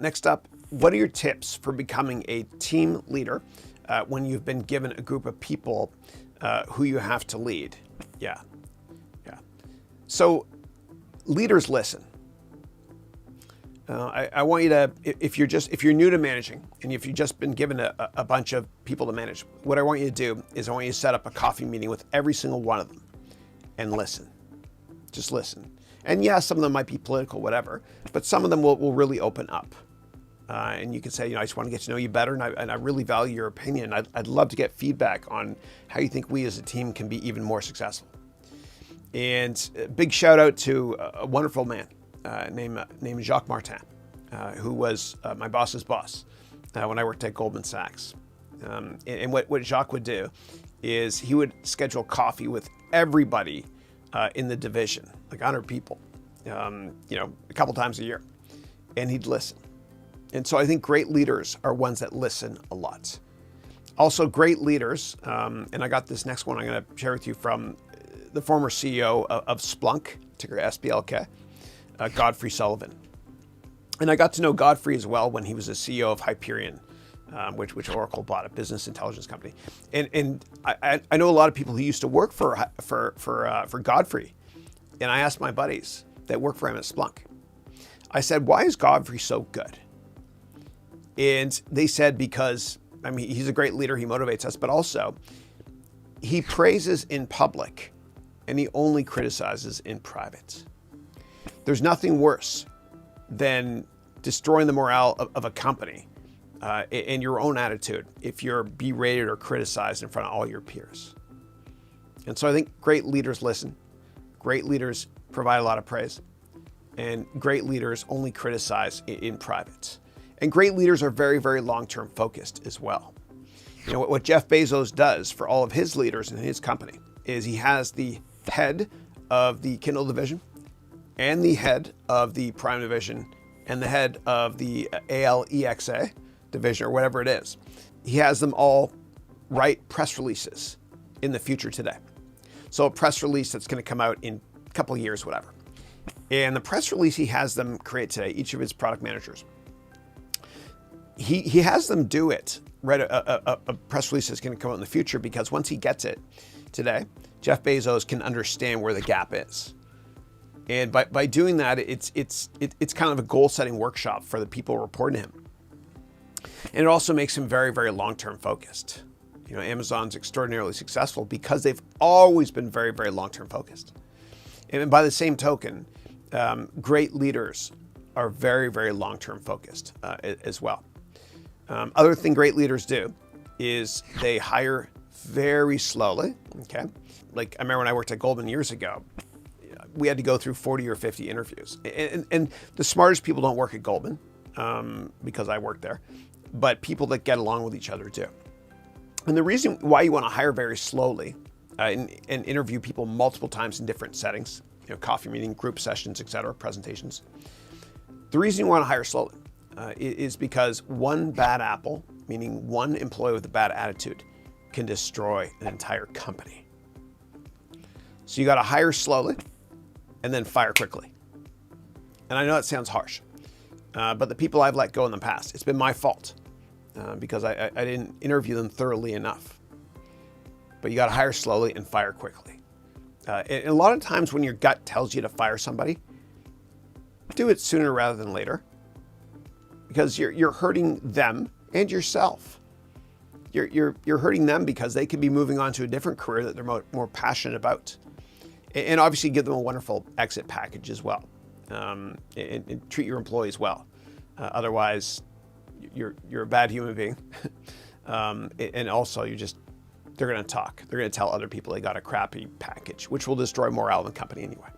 Next up, what are your tips for becoming a team leader when you've been given a group of people who you have to lead? Yeah. So leaders listen. I want you to, if you're new to managing and if you've just been given a bunch of people to manage, what I want you to do is I want you to set up a coffee meeting with every single one of them and listen. Just listen. And yeah, some of them might be political, whatever, but some of them will really open up. And you can say, I just want to get to know you better, and I really value your opinion. I'd love to get feedback on how you think we as a team can be even more successful. And a big shout out to a wonderful man named Jacques Martin, who was my boss's boss when I worked at Goldman Sachs. And what Jacques would do is he would schedule coffee with everybody in the division, like 100 people, a couple times a year, and he'd listen. And so I think great leaders are ones that listen a lot. Also great leaders, and I got this next one I'm going to share with you from the former CEO of Splunk, ticker SPLK, Godfrey Sullivan. And I got to know Godfrey as well when he was a CEO of Hyperion, which Oracle bought, a business intelligence company. And I know a lot of people who used to work for Godfrey. And I asked my buddies that work for him at Splunk, I said, why is Godfrey so good? And they said, because, he's a great leader, he motivates us, but also he praises in public and he only criticizes in private. There's nothing worse than destroying the morale of a company and your own attitude if you're berated or criticized in front of all your peers. And so I think great leaders listen, great leaders provide a lot of praise, and great leaders only criticize in private. And great leaders are very, very long-term focused as well. What Jeff Bezos does for all of his leaders in his company is he has the head of the Kindle division and the head of the Prime division and the head of the ALEXA division, or whatever it is. He has them all write press releases in the future today. So a press release that's going to come out in a couple of years, whatever. And the press release he has them create today, each of his product managers, he has them do it, write a press release that's going to come out in the future, because once he gets it today, Jeff Bezos can understand where the gap is. And by doing that, it's kind of a goal-setting workshop for the people reporting to him. And it also makes him very, very long-term focused. Amazon's extraordinarily successful because they've always been very, very long-term focused. And by the same token, great leaders are very, very long-term focused as well. Other thing great leaders do is they hire very slowly, okay? Like I remember when I worked at Goldman years ago, we had to go through 40 or 50 interviews. And the smartest people don't work at Goldman because I worked there, but people that get along with each other do. And the reason why you want to hire very slowly and interview people multiple times in different settings, coffee meeting, group sessions, etc., presentations. The reason you want to hire slowly is because one bad apple, meaning one employee with a bad attitude, can destroy an entire company. So you got to hire slowly and then fire quickly. And I know that sounds harsh, but the people I've let go in the past, it's been my fault because I didn't interview them thoroughly enough. But you got to hire slowly and fire quickly. And a lot of times when your gut tells you to fire somebody, do it sooner rather than later, because you're hurting them and yourself. You're hurting them because they could be moving on to a different career that they're more passionate about. And obviously give them a wonderful exit package as well, and treat your employees well. Otherwise, you're a bad human being, and also they're going to talk. They're going to tell other people they got a crappy package, which will destroy morale in the company anyway.